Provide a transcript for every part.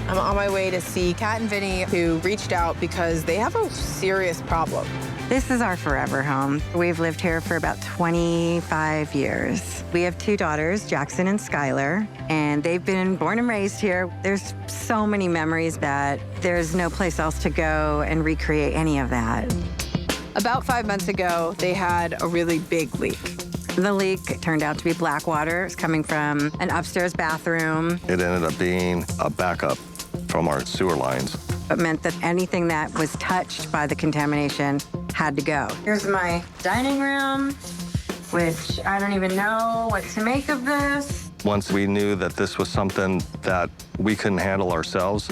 I'm on my way to see Kat and Vinny, who reached out because they have a serious problem. This is our forever home. We've lived here for about 25 years. We have 2 daughters, Jackson and Skylar, and they've been born and raised here. There's so many memories that there's no place else to go and recreate any of that. About 5 months ago, they had a really big leak. The leak turned out to be black water. It's coming from an upstairs bathroom. It ended up being a backup from our sewer lines. It meant that anything that was touched by the contamination had to go. Here's my dining room, which I don't even know what to make of this. Once we knew that this was something that we couldn't handle ourselves,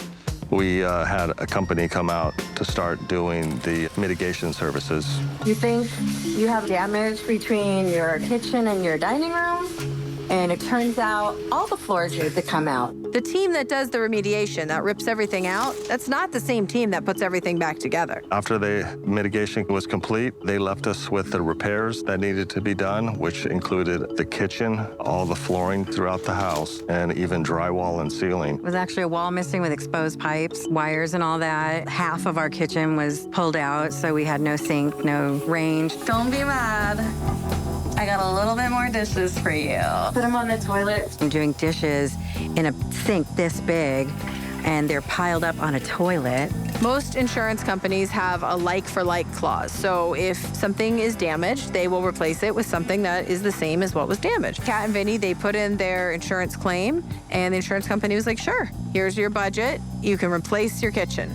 we had a company come out to start doing the mitigation services. You think you have damage between your kitchen and your dining room? And it turns out all the floors need to come out. The team that does the remediation, that rips everything out, that's not the same team that puts everything back together. After the mitigation was complete, they left us with the repairs that needed to be done, which included the kitchen, all the flooring throughout the house, and even drywall and ceiling. It was actually a wall missing with exposed pipes, wires and all that. Half of our kitchen was pulled out, so we had no sink, no range. Don't be mad. I got a little bit more dishes for you. Put them on the toilet. I'm doing dishes in a sink this big, and they're piled up on a toilet. Most insurance companies have a like-for-like clause. So if something is damaged, they will replace it with something that is the same as what was damaged. Kat and Vinny, they put in their insurance claim, and the insurance company was like, sure, here's your budget. You can replace your kitchen.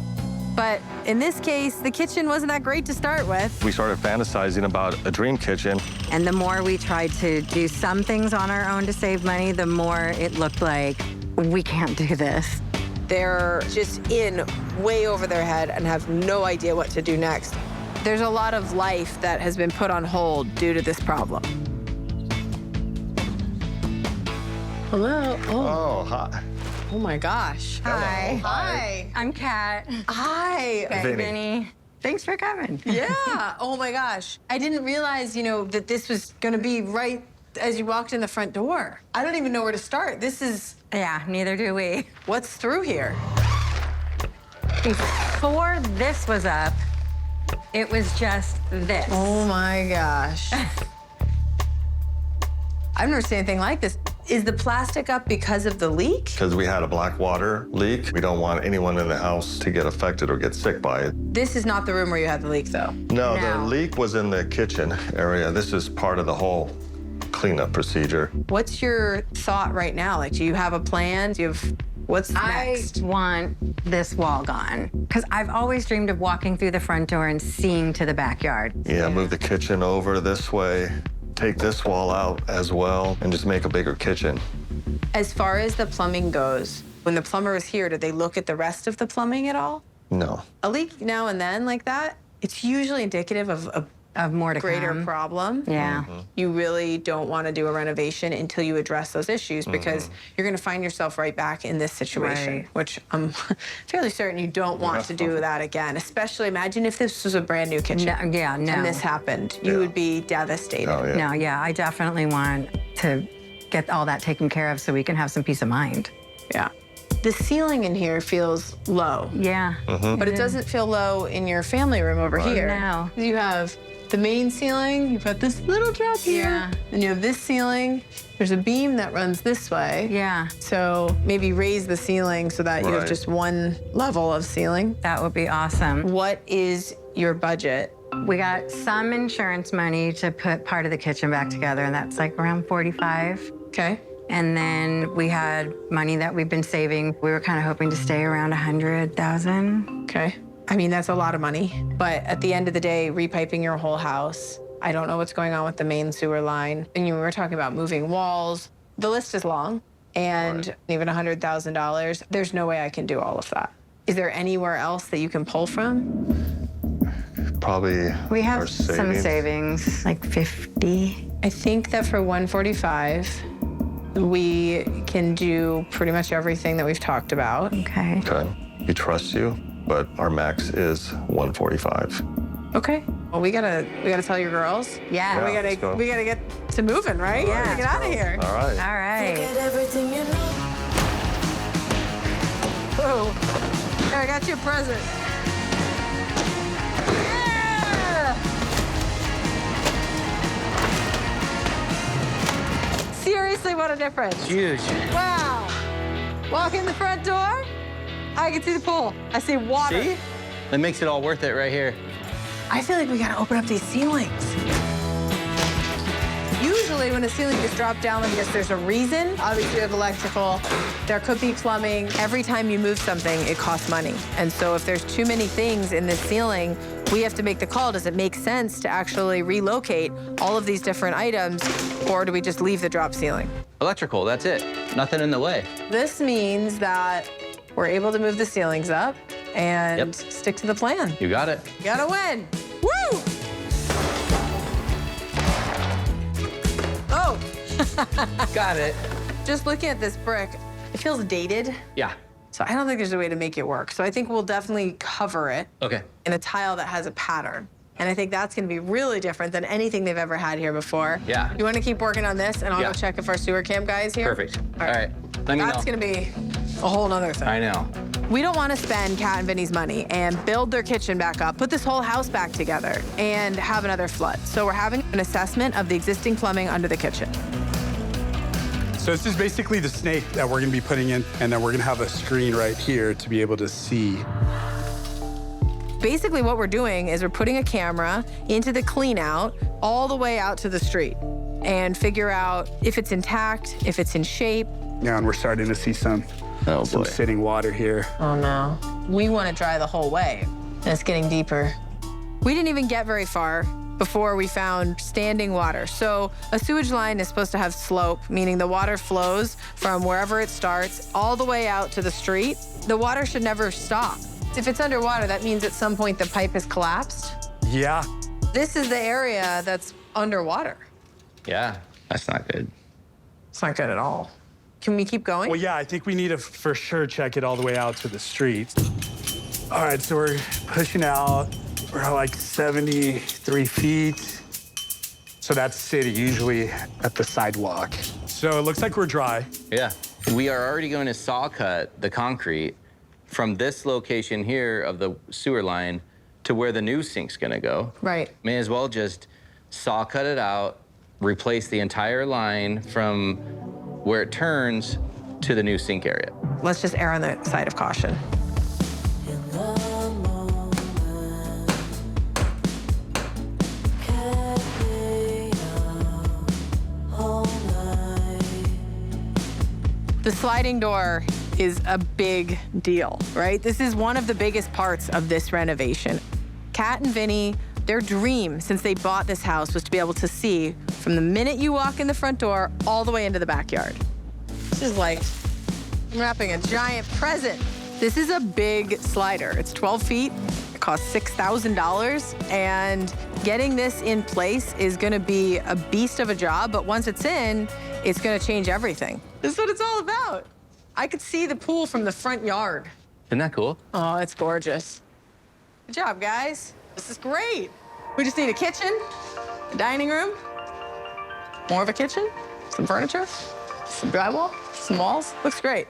But in this case, the kitchen wasn't that great to start with. We started fantasizing about a dream kitchen. And the more we tried to do some things on our own to save money, the more it looked like we can't do this. They're just in way over their head and have no idea what to do next. There's a lot of life that has been put on hold due to this problem. Hello. Oh, hi. Oh my gosh. Hi. Hi. I'm Kat. Hi. Okay, Vinny. Thanks for coming. Yeah. Oh my gosh. I didn't realize, that this was going to be right as you walked in the front door. I don't even know where to start. This is... Yeah, neither do we. What's through here? Before this was up, it was just this. Oh my gosh. I've never seen anything like this. Is the plastic up because of the leak? Because we had a black water leak. We don't want anyone in the house to get affected or get sick by it. This is not the room where you had the leak, though. No, No. the leak was in the kitchen area. This is part of the whole cleanup procedure. What's your thought right now? Like, do you have a plan? What's next? I want this wall gone. Because I've always dreamed of walking through the front door and seeing to the backyard. Yeah, move the kitchen over this way, take this wall out as well, and just make a bigger kitchen. As far as the plumbing goes, when the plumber is here, did they look at the rest of the plumbing at all? No. A leak now and then like that, it's usually indicative of a More to greater come. problem. Yeah. You really don't want to do a renovation until you address those issues because you're going to find yourself right back in this situation, Right. which I'm fairly certain you don't want to do that again. Especially imagine if this was a brand new kitchen. No, yeah, no. And this happened. You would be devastated. Oh, yeah. No, yeah, I definitely want to get all that taken care of so we can have some peace of mind. Yeah. The ceiling in here feels low. Yeah. But it doesn't feel low in your family room over here. No. You have the main ceiling, you've got this little drop here, Yeah. and you have this ceiling. There's a beam that runs this way. Yeah, So maybe raise the ceiling so that you have Right. just one level of ceiling. that would be awesome. What is your budget? We got some insurance money to put part of the kitchen back together, and that's like around 45. Okay. And then we had money that we've been saving. We were kind of hoping to stay around 100,000. Okay. I mean, that's a lot of money. But at the end of the day, repiping your whole house, I don't know what's going on with the main sewer line. And we were talking about moving walls. The list is long. And even $100,000, there's no way I can do all of that. Is there anywhere else that you can pull from? Probably We our have some savings, like 50. I think that for 145, we can do pretty much everything that we've talked about. Okay. Okay. We trust you, but our max is 145. Okay. Well, we gotta tell your girls. Yeah. We let's go. gotta get to moving, right? Yeah. Get out of here. All right. All right. Whoa. Here, I got you a present. Yeah! Seriously, what a difference. It's huge. Wow. Walk in the front door, I can see the pool. I see water. See? That makes it all worth it right here. I feel like we gotta open up these ceilings. Usually when a ceiling gets dropped down like this, there's a reason. Obviously you have electrical, there could be plumbing. Every time you move something, it costs money. And so if there's too many things in this ceiling, we have to make the call. Does it make sense to actually relocate all of these different items, or do we just leave the drop ceiling? Electrical, that's it. Nothing in the way. This means that we're able to move the ceilings up and stick to the plan. You got it. You gotta win. Woo! Oh! Got it. Just looking at this brick, it feels dated. Yeah. So I don't think there's a way to make it work. So I think we'll definitely cover it Okay. in a tile that has a pattern. And I think that's gonna be really different than anything they've ever had here before. Yeah. You wanna keep working on this, and I'll go check if our sewer cam guy is here? Perfect. All right. Let me know. That's gonna be a whole nother thing. I know. We don't want to spend Kat and Vinny's money and build their kitchen back up, put this whole house back together, and have another flood. So we're having an assessment of the existing plumbing under the kitchen. So this is basically the snake that we're gonna be putting in, and then we're gonna have a screen right here to be able to see. Basically what we're doing is we're putting a camera into the clean out all the way out to the street and figure out if it's intact, if it's in shape. Yeah, and we're starting to see some sitting water here. Oh no. We want to dry the whole way, and it's getting deeper. We didn't even get very far before we found standing water. So a sewage line is supposed to have slope, meaning the water flows from wherever it starts all the way out to the street. The water should never stop. If it's underwater, that means at some point the pipe has collapsed. Yeah. This is the area that's underwater. Yeah, that's not good. It's not good at all. Can we keep going? Well, yeah, I think we need to for sure check it all the way out to the street. All right, so we're pushing out. We're at like 73 feet. So that's city, usually at the sidewalk. So it looks like we're dry. Yeah. We are already going to saw cut the concrete from this location here of the sewer line to where the new sink's gonna go. Right. May as well just saw cut it out, replace the entire line from where it turns to the new sink area. Let's just err on the side of caution. The sliding door is a big deal, right? This is one of the biggest parts of this renovation. Kat and Vinny, their dream since they bought this house was to be able to see from the minute you walk in the front door all the way into the backyard. This is like I'm wrapping a giant present. This is a big slider. It's 12 feet. It costs $6,000. And getting this in place is gonna be a beast of a job, but once it's in, it's gonna change everything. This is what it's all about. I could see the pool from the front yard. Isn't that cool? Oh, it's gorgeous. Good job, guys. This is great. We just need a kitchen, a dining room, more of a kitchen, some furniture, some drywall, some walls. Looks great.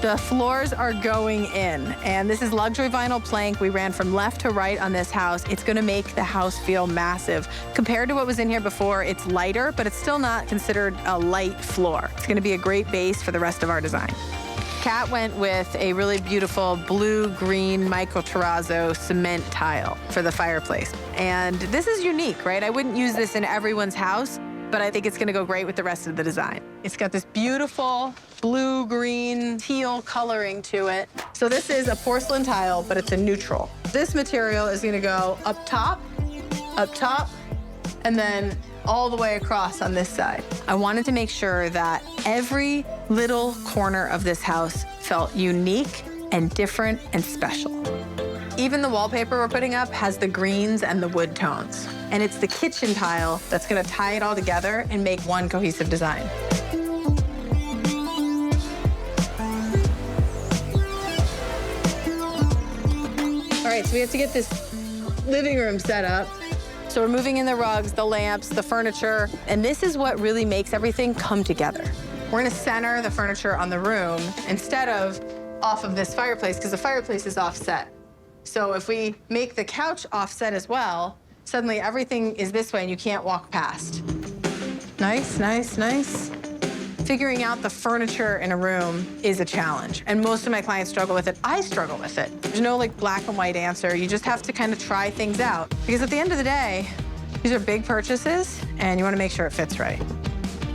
The floors are going in, and this is luxury vinyl plank. We ran from left to right on this house. It's gonna make the house feel massive. Compared to what was in here before, it's lighter, but it's still not considered a light floor. It's gonna be a great base for the rest of our design. Kat went with a really beautiful blue-green micro terrazzo cement tile for the fireplace. And this is unique, right? I wouldn't use this in everyone's house, but I think it's gonna go great with the rest of the design. It's got this beautiful blue-green teal coloring to it. So this is a porcelain tile, but it's a neutral. This material is gonna go up top, and then all the way across on this side. I wanted to make sure that every little corner of this house felt unique and different and special. Even the wallpaper we're putting up has the greens and the wood tones. And it's the kitchen tile that's gonna tie it all together and make one cohesive design. All right, so we have to get this living room set up. So So we're moving in the rugs, the lamps, the furniture, and this is what really makes everything come together. We're gonna center the furniture on the room instead of off of this fireplace, because the fireplace is offset. So if we make the couch offset as well, suddenly everything is this way and you can't walk past. Nice, nice, nice. Figuring out the furniture in a room is a challenge, and most of my clients struggle with it. I struggle with it. There's no like black and white answer. You just have to kind of try things out, because at the end of the day, these are big purchases and you want to make sure it fits right.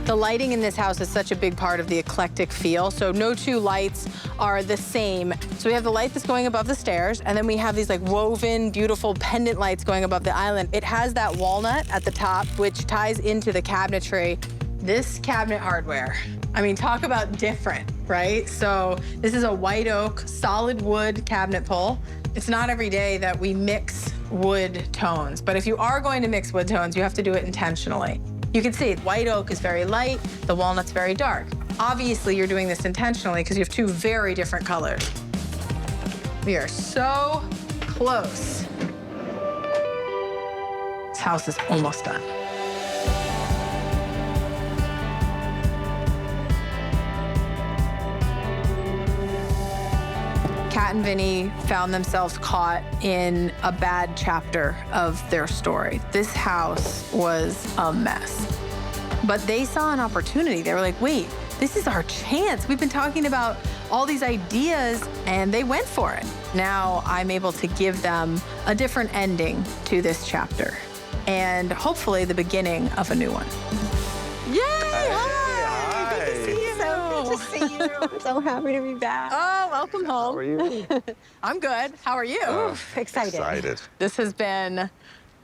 The lighting in this house is such a big part of the eclectic feel, so no two lights are the same. So we have the light that's going above the stairs, and then we have these like woven, beautiful pendant lights going above the island. It has that walnut at the top, which ties into the cabinetry. This cabinet hardware, I mean, talk about different, right? So this is a white oak, solid wood cabinet pull. It's not every day that we mix wood tones, but if you are going to mix wood tones, you have to do it intentionally. You can see white oak is very light, the walnut's very dark. Obviously, you're doing this intentionally because you have two very different colors. We are so close. This house is almost done. Kat and Vinny found themselves caught in a bad chapter of their story. This house was a mess. But they saw an opportunity. They were like, wait, this is our chance. We've been talking about all these ideas, and they went for it. Now I'm able to give them a different ending to this chapter, and hopefully the beginning of a new one. Yay! Hi! Good to see you. So good to see you. I'm so happy to be back. Oh, welcome home. How are you? I'm good. How are you? Excited. This has been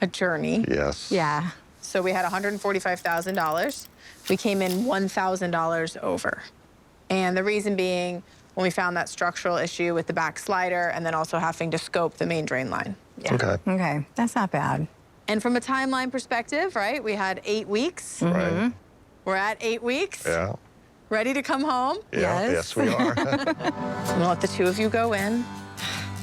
a journey. Yes. Yeah. So we had $145,000. We came in $1,000 over. And the reason being, when we found that structural issue with the back slider and then also having to scope the main drain line. Yeah. Okay. Okay, that's not bad. And from a timeline perspective, right, we had 8 weeks. Right. We're at 8 weeks. Yeah. Ready to come home? Yeah. Yes, we are. We'll let the two of you go in,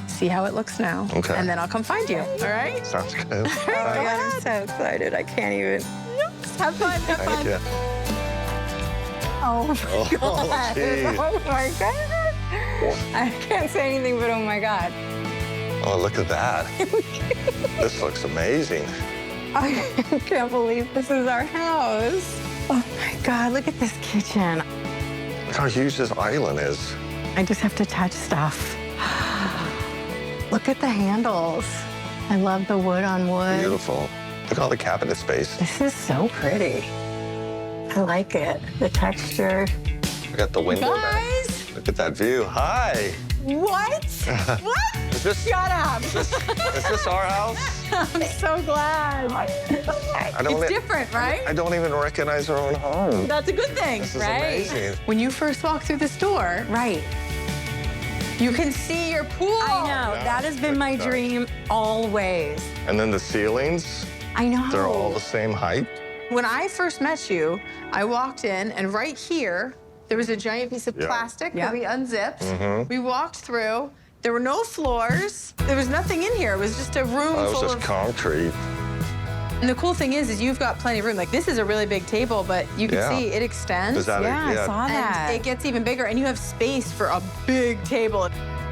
see how it looks now. Okay. And then I'll come find you, all right? Sounds good. Oh my God, I'm so excited. I can't even. Have fun, have fun. Thank you. Oh my God. gee. Oh my God. I can't say anything but oh my God. Oh, look at that. This looks amazing. I can't believe this is our house. Oh my God, look at this kitchen. Look how huge this island is. I just have to touch stuff. Look at the handles. I love the wood on wood. Beautiful. Look at all the cabinet space. This is so pretty. I like it. The texture. Look at the window there. Guys, Look at that view. Hi. what? What? Is this, Shut up. is this our house? I'm so glad. I don't It's e- different, right? I don't even recognize our own home. That's a good thing, This is right? amazing. When you first walk through this door, Right. you can see your pool. I know. That has been my dream always. And then the ceilings, I know. they're all the same height. When I first met you, I walked in, and right here, there was a giant piece of Yeah. plastic Yep. that we unzipped. We walked through. There were no floors. There was nothing in here. It was just a room It was full just of... concrete. And the cool thing is you've got plenty of room. Like, this is a really big table, but you can Yeah. see it extends. Is that Yeah, I saw that. And it gets even bigger, and you have space for a big table.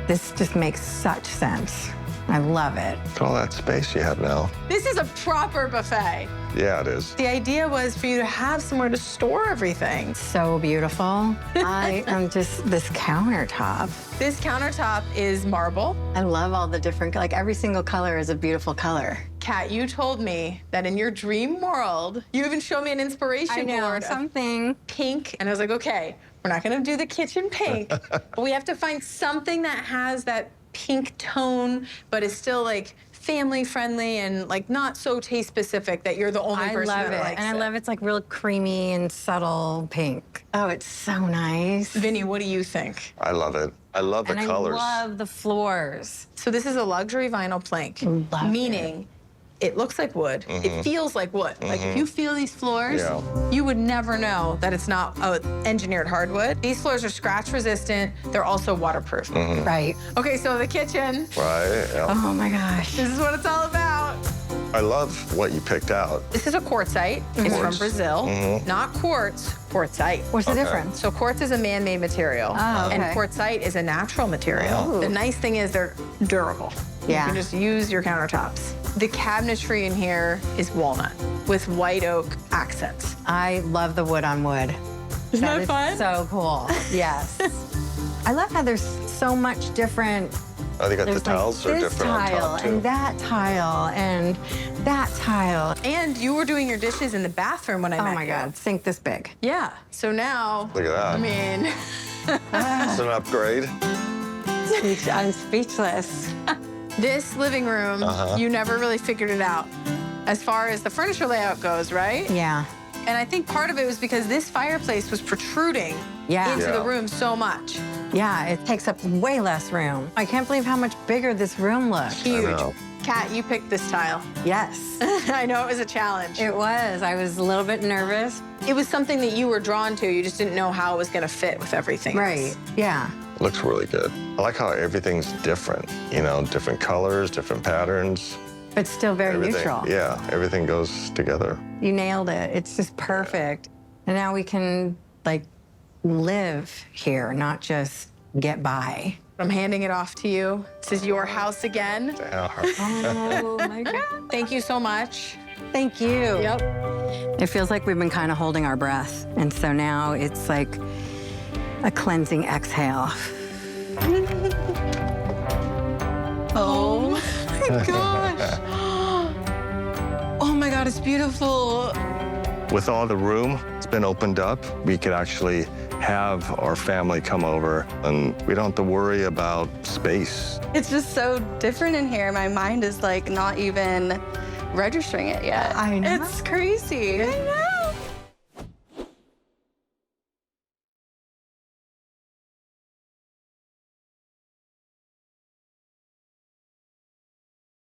This just makes such sense. I love it. Look at all that space you have now. This is a proper buffet. Yeah, it is. The idea was for you to have somewhere to store everything. So beautiful. I am just this countertop. This countertop is marble. I love all the different, like every single color is a beautiful color. Kat, you told me that in your dream world, you even showed me an inspiration board of something. pink. And I was like, okay, we're not gonna do the kitchen pink. We have to find something that has that pink tone, but is still like family friendly and like not so taste specific that you're the only I person love that it. likes And I love it's like real creamy and subtle pink. Oh, it's so nice. Vinny, what do you think? I love it. I love the And colors. I love the floors. So this is a luxury vinyl plank, Love meaning it looks like wood. It feels like wood. Like if you feel these floors, Yeah. you would never know that it's not engineered hardwood. These floors are scratch resistant. They're also waterproof. Right. Okay, so the kitchen, Right? Yeah. Oh my gosh. this is what it's all about. I love what you picked out. This is a quartzite. It's from Quartz. Brazil. Not quartz, quartzite. What's the difference? So quartz is a man-made material, Oh, okay. and quartzite is a natural material. Oh. The nice thing is they're durable. Yeah. You can just use your countertops. The cabinetry in here is walnut with white oak accents. I love the wood on wood. Isn't that fun? So cool. Yes. I love how there's so much different. Oh, they got the There's tiles like are this different on tile top too. and that tile and that tile. And you were doing your dishes in the bathroom when I met Oh my you. God, sink this big. Yeah. So now, Look at that. I mean, It's an upgrade. I'm speechless. this living room, you never really figured it out as far as the furniture layout goes, right? Yeah. And I think part of it was because this fireplace was protruding Yeah. into the Yeah. room so much. Yeah, it takes up way less room. I can't believe how much bigger this room looks. Huge. know. Kat, you picked this tile. Yes. I know it was a challenge. It was. I was a little bit nervous. It was something that you were drawn to. You just didn't know how it was going to fit with everything. Right. Yeah. Looks really good. I like how everything's different. You know, different colors, different patterns. But still very Everything. neutral. Yeah, everything goes together. You nailed it. It's just perfect. And now we can, like, live here, not just get by. I'm handing it off to you. This is your house again. Yeah. Oh, my God. Thank you so much. Thank you. Yep. It feels like we've been kind of holding our breath. And so now it's like a cleansing exhale. Oh my gosh. Oh my God, it's beautiful. With all the room, it's been opened up. We could actually have our family come over, and we don't have to worry about space. It's just so different in here. My mind is like not even registering it yet. I know. It's crazy. I know.